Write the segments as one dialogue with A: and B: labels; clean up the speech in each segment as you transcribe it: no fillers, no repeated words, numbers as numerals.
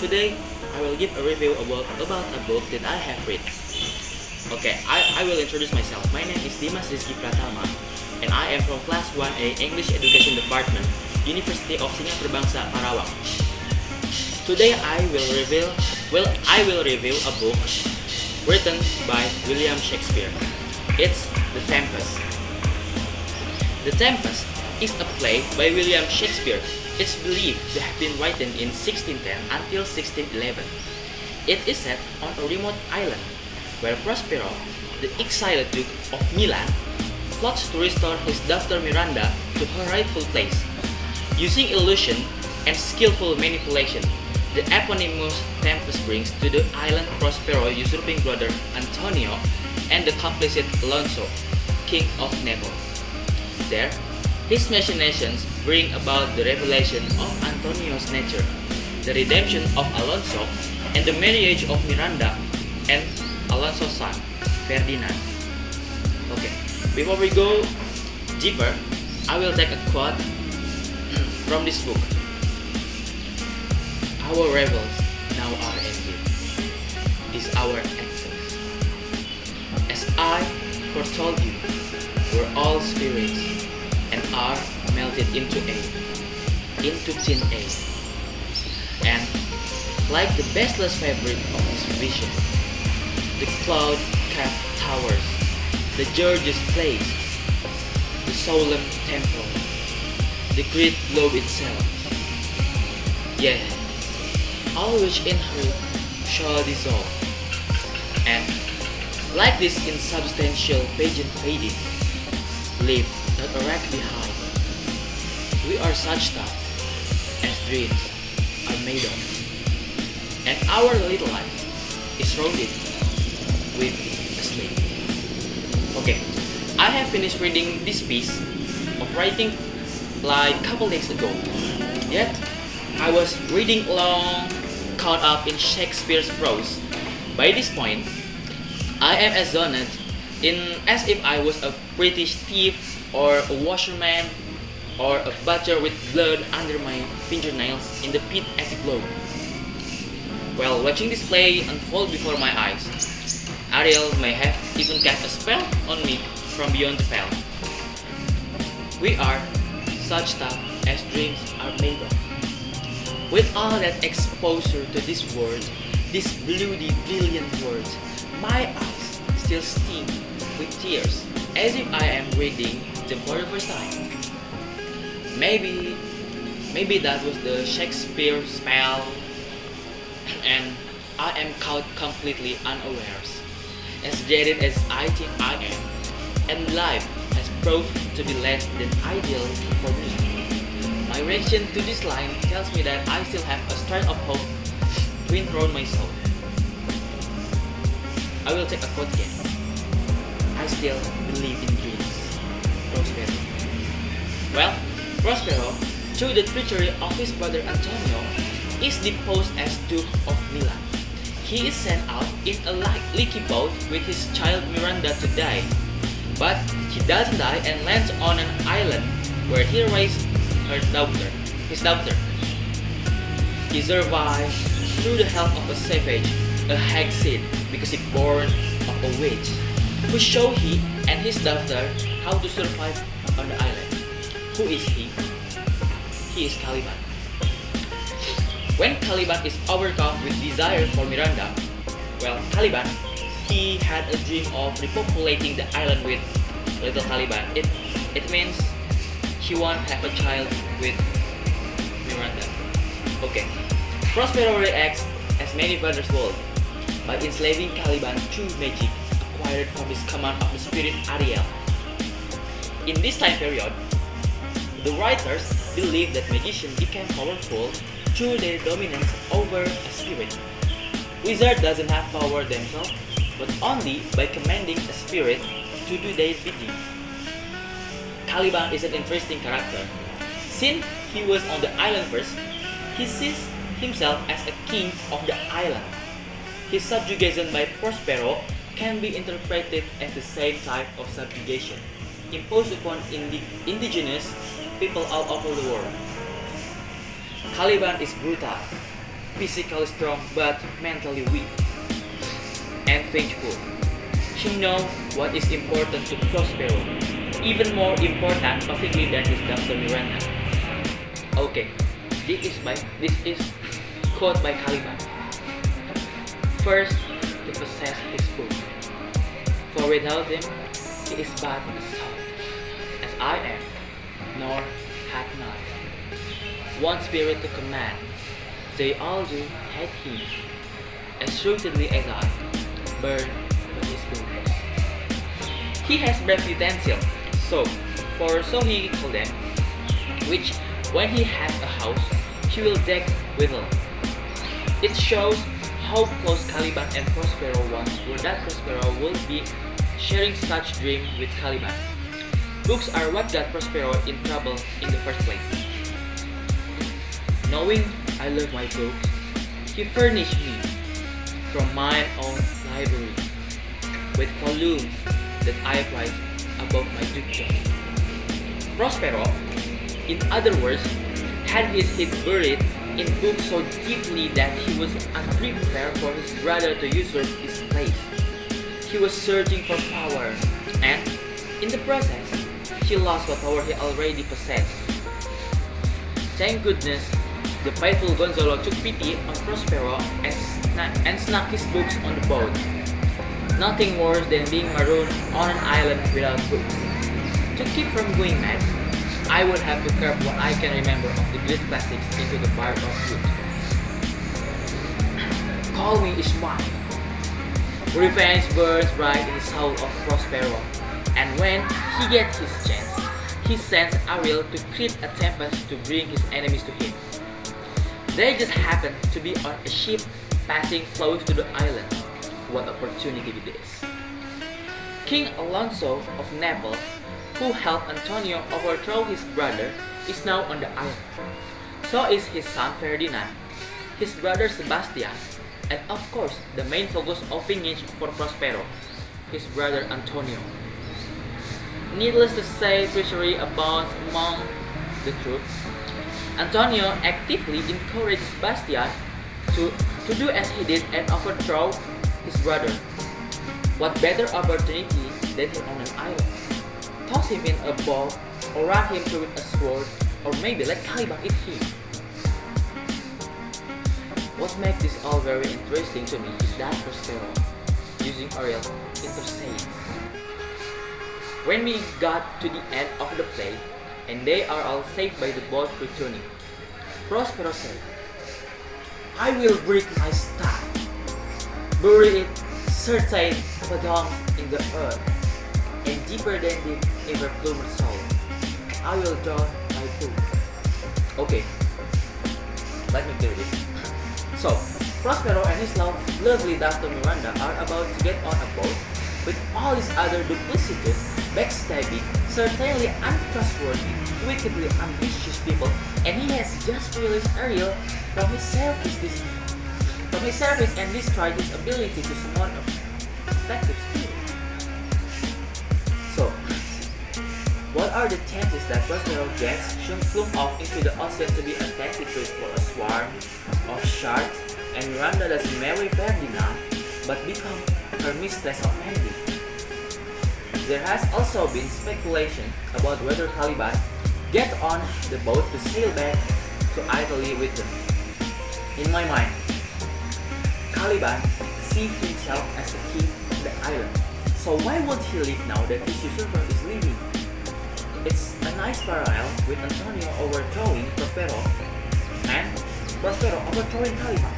A: today I will give a review about a book that I have read. Okay, I will introduce myself. My name is Dimas Pratama, and I am from Class 1A English Education Department, University of Singapore Bangsa, Karawang. Today I will review a book written by William Shakespeare. It's The Tempest. The Tempest is a play by William Shakespeare. It's believed to have been written in 1610 until 1611. It is set on a remote island where Prospero, the exiled Duke of Milan, plots to restore his daughter Miranda to her rightful place. Using illusion and skillful manipulation, the eponymous Tempest brings to the island Prospero usurping brother Antonio and the complicit Alonso, king of Naples. There, his machinations bring about the revelation of Antonio's nature, the redemption of Alonso, and the marriage of Miranda and Alonso's son, Ferdinand. Okay, before we go deeper, I will take a quote from this book. Our revels now are ended. This our exodus. As I foretold you, we're all spirits and are melted into thin air. And like the baseless fabric of this vision, the cloud-capped towers, the gorgeous place, the solemn temple, the great globe itself, yea, all which in her shall dissolve, and like this insubstantial pageant fading, leave not a wreck behind. We are such stuff as dreams are made of, and our little life is rounded with a slate. Okay, I have finished reading this piece of writing like a couple days ago. Yet, I was reading along, caught up in Shakespeare's prose. By this point, I am as zoned in as if I was a British thief or a washerman or a butcher with blood under my fingernails in the pit at the globe. While watching this play unfold before my eyes, Ariel may have even cast a spell on me from beyond the pale. We are such stuff as dreams are made of. With all that exposure to this world, these bloody brilliant words, my eyes still sting with tears as if I am reading them for the first time. Maybe that was the Shakespeare spell and I am caught completely unawares. As jaded as I think I am, and life has proved to be less than ideal for me. My reaction to this line tells me that I still have a strand of hope to enthrone my soul. I will take a quote again. I still believe in dreams. Prospero. Well, Prospero, through the treachery of his brother Antonio, is deposed as Duke of Milan. He is sent out in a leaky boat with his child Miranda to die. But he doesn't die and lands on an island where he raised his daughter. He survives through the help of a savage, a hag seed, because he born of a witch, who show he and his daughter how to survive on the island. Who is he? He is Caliban. When Caliban is overcome with desire for Miranda, well, Caliban, he had a dream of repopulating the island with little Caliban. It means he won't have a child with Miranda. Okay. Prospero reacts as many fathers would by enslaving Caliban through magic acquired from his command of the spirit Ariel. In this time period, the writers believe that magicians became powerful through their dominance over a spirit. Wizard doesn't have power themselves, but only by commanding a spirit to do their bidding. Caliban is an interesting character. Since he was on the island first, he sees himself as a king of the island. His subjugation by Prospero can be interpreted as the same type of subjugation imposed upon indigenous people all over the world. Caliban is brutal, physically strong but mentally weak, and vengeful. She knows what is important to Prospero, even more important possibly than his daughter Miranda. Okay, this is quote by Caliban. First, to possess his book, for without them he is but a soul, as I am, nor hath not. One spirit to command, they all do hate him, as shrewdly as I, burn with his books. He has brave utensils, so he called them, which when he has a house, he will deck withal. It shows how close Caliban and Prospero once were, that Prospero will be sharing such dream with Caliban. Books are what got Prospero in trouble in the first place. Knowing I love my books, he furnished me from mine own library with volumes that I prize above my dukedom. Prospero, in other words, had his head buried in books so deeply that he was unprepared for his brother to usurp his place. He was searching for power, and in the process, he lost what power he already possessed. Thank goodness, the faithful Gonzalo took pity on Prospero and snuck his books on the boat. Nothing worse than being marooned on an island without books. To keep from going mad, I would have to curb what I can remember of the great classics into the bar of wood. Call me Ishmael. Revenge burns bright in the soul of Prospero, and when he gets his chance, he sends Ariel to create a tempest to bring his enemies to him. They just happen to be on a ship passing close to the island. What opportunity it is! King Alonso of Naples, who helped Antonio overthrow his brother, is now on the island. So is his son Ferdinand, his brother Sebastian, and of course the main focus of vengeance for Prospero, his brother Antonio. Needless to say, treachery abounds among the troops. Antonio actively encouraged Sebastian to do as he did and overthrow his brother. What better opportunity than him on an island? Toss him in a boat, or run him through with a sword, or maybe let Caliban eat him. What makes this all very interesting to me is that Prospero, using Ariel, intercedes. When we got to the end of the play, and they are all saved by the boat returning, Prospero said, I will break my staff, bury it certain fathoms in the earth, and deeper than the ever plumed soul, I will draw my book. Okay, let me do this. So, Prospero and his lovely daughter Miranda are about to get on a boat with all these other duplicitous, backstabbing, certainly untrustworthy, wickedly ambitious people, and he has just released Ariel from his service and destroyed his ability to summon a protective spirit. So, what are the chances that Prospero gets flung off into the ocean to be a tactical for a swarm of sharks, and Miranda doesn't marry Ferdinand but become her mistress of Mandy? There has also been speculation about whether Caliban gets on the boat to sail back to Italy with them. In my mind, Caliban sees himself as the king of the island, so why would he leave now that his usurper is leaving? It's a nice parallel with Antonio overthrowing Prospero and Prospero overthrowing Caliban.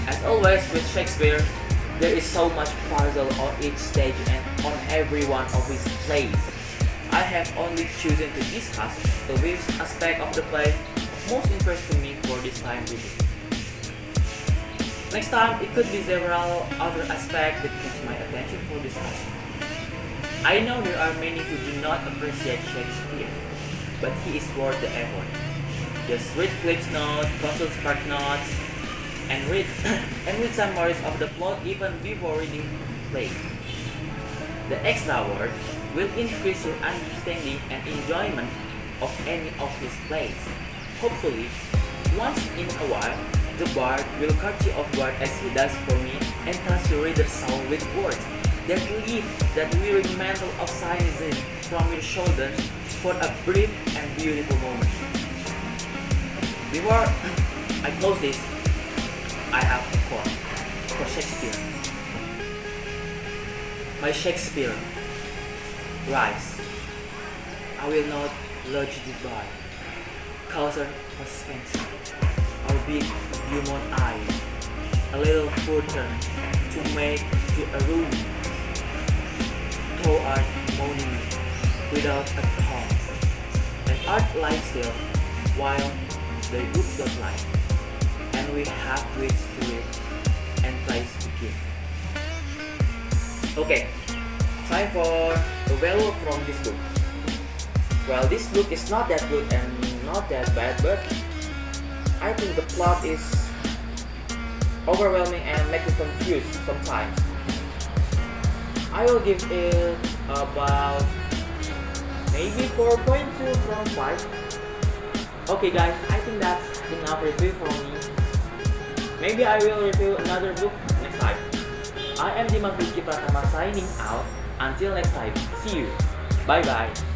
A: As always with Shakespeare, there is so much puzzle on each stage and on every one of his plays. I have only chosen to discuss the various aspect of the play of most interest to me for this time reading. Next time, it could be several other aspects that catch my attention for discussion. I know there are many who do not appreciate Shakespeare, but he is worth the effort. Just read Cliff's Notes, consult Spark Notes, and read summaries of the plot even before reading the play. The extra word will increase your understanding and enjoyment of any of his plays. Hopefully, once in a while,
B: The bard will catch you off guard as he does for me and touch your reader's soul with words that lift that weary mantle of cynicism from your shoulders for a brief and beautiful moment. Before I close this, I have a quote for Shakespeare. My Shakespeare, rise. I will not lodge thee by causer of Spencer, our big human eye, a little further to make thee a room. Thou art moaning without a tongue, and art light still, while the book doth lie, and we have wits to read and place to give. Okay, time for the value from this book. Well, this book is not that good and not that bad, but I think the plot is overwhelming and make you confused sometimes. I will give it about maybe 4.2 from 5. Okay guys, I think that's enough review for me. Maybe I will review another book next time. I am Dimas Pratama signing out. Until next time, see you. Bye bye.